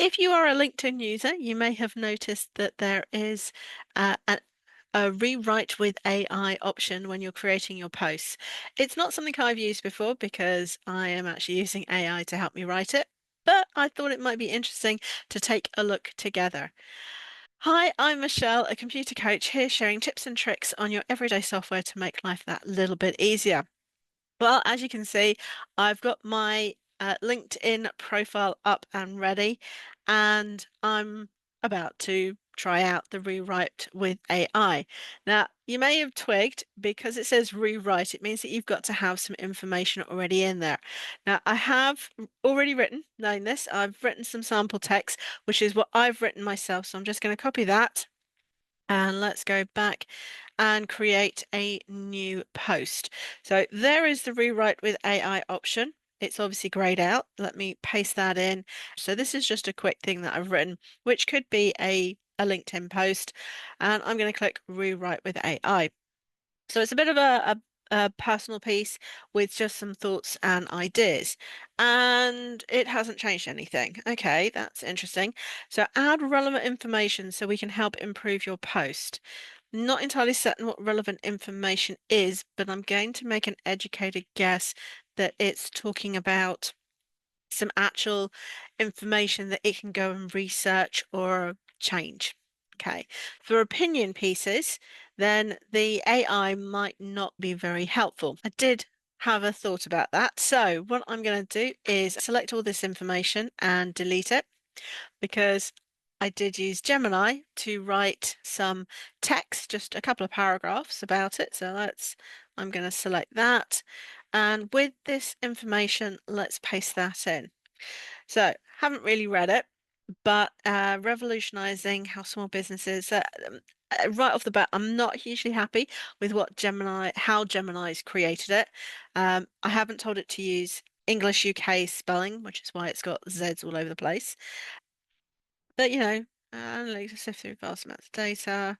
If you are a LinkedIn user, you may have noticed that there is uh, a, a rewrite with AI option when you're creating your posts. It's not something I've used before because I am actually using AI to help me write it, but I thought it might be interesting to take a look together. Hi, I'm Michelle, a computer coach here sharing tips and tricks on your everyday software to make life that little bit easier. Well, as you can see, I've got my LinkedIn profile up and ready, and I'm about to try out the rewrite with AI. Now, you may have twigged because it says rewrite, it means that you've got to have some information already in there. Now, I have already written, knowing this, I've written some sample text, which is what I've written myself. So I'm just going to copy that. And let's go back and create a new post. So there is the rewrite with AI option. It's obviously grayed out. Let me paste that in. So this is just a quick thing that I've written, which could be a LinkedIn post. And I'm going to click rewrite with AI. So it's a bit of a personal piece with just some thoughts and ideas. And it hasn't changed anything. Okay, that's interesting. So add relevant information so we can help improve your post. Not entirely certain what relevant information is, but I'm going to make an educated guess that it's talking about some actual information that it can go and research or change. Okay. For opinion pieces, then the AI might not be very helpful. I did have a thought about that. So what I'm going to do is select all this information and delete it because I did use Gemini to write some text, just a couple of paragraphs about it. So I'm going to select that. And with this information, let's paste that in. So, haven't really read it, but revolutionizing how small businesses, right off the bat, I'm not hugely happy with how Gemini's created it. I haven't told it to use English UK spelling, which is why it's got Z's all over the place. But analytics to sift through vast amounts of data.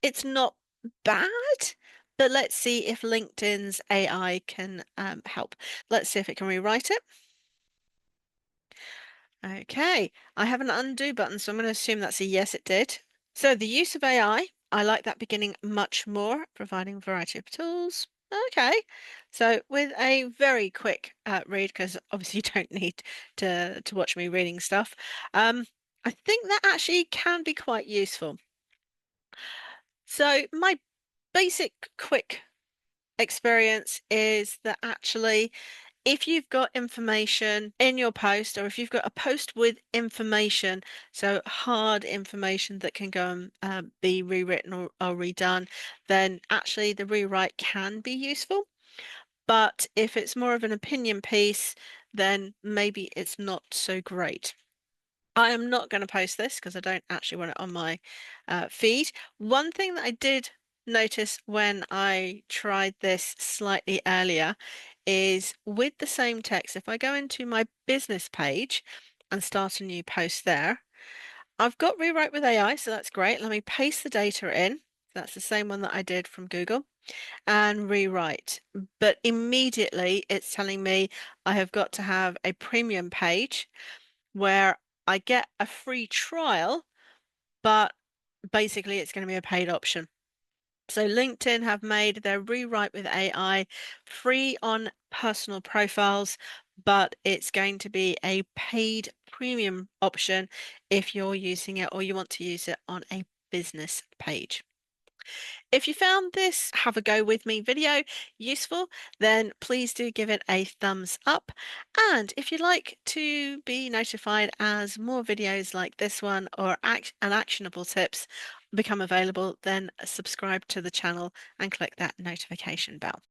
It's not bad, but let's see if LinkedIn's AI can help. Let's see if it can rewrite it. Okay, I have an undo button, so I'm going to assume that's a yes, it did. So the use of I like that beginning much more, providing a variety of tools. Okay, so with a very quick read, because obviously you don't need to watch me reading stuff, I think that actually can be quite useful. So my basic quick experience is that actually if you've got information in your post, or if you've got a post with information, so hard information that can go and be rewritten or redone, then actually the rewrite can be useful. But if it's more of an opinion piece, then maybe it's not so great. I am not going to post this because I don't actually want it on my feed. One thing that I did notice when I tried this slightly earlier is with the same text, if I go into my business page and start a new post there, I've got rewrite with AI, so that's great. Let me paste the data in. That's the same one that I did from Google and rewrite. But immediately it's telling me I have got to have a premium page where I get a free trial, but basically it's going to be a paid option. So LinkedIn have made their rewrite with AI free on personal profiles, but it's going to be a paid premium option if you're using it or you want to use it on a business page. If you found this have a go with me video useful, then please do give it a thumbs up. And if you'd like to be notified as more videos like this one or actionable tips become available, then subscribe to the channel and click that notification bell.